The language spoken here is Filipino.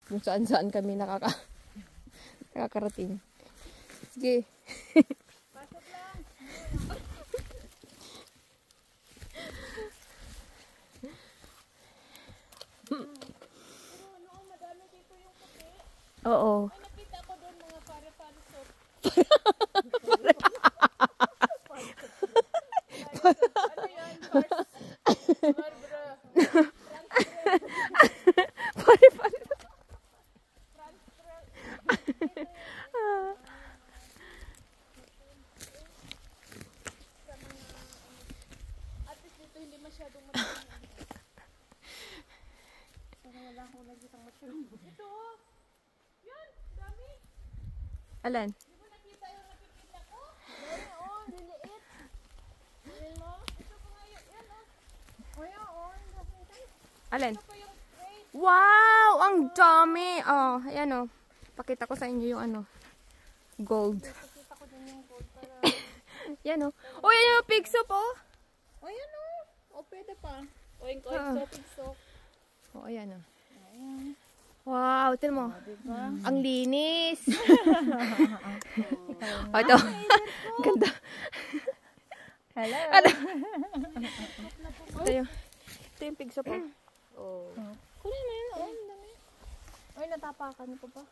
Kung saan-saan kami nakakarating. Sige. Pasok lang. Pero noon, madami dito yung kape. Oo. Ay, nakita ko doon mga pare-pare soap. Ano yan? Barbara. Pare-pare. At least dito hindi masyadong madami. Pero wala akong nakitang mushroom. Ito, yan, dami. Alan? Di ba nakita yung nakikita ko? Dami, oh, liliit. Tingnan mo. Ito pa nga yun, yan, oh. Oh, yan, oh, Alan? ito pa yung crate. Wow! Ang dami! Oh, ayan oh. Pakita ko sa inyo yung ano. Gold. Nakita ko din yung gold para. Yan oh. Oh, yan yung pig soup oh. Oh, yan, oh. Oh, pwede pa. Oink, Ah. oink, soap, soap. Oh, ayan oh. Ayan. Wow, tingnan mo. Diba? Ang linis. Oh, ito. Ganda. Hello. Ito yung pig soup oh. Oh. Kunin mo yun, oh. Ang dami. Ay, natapakan ko pa.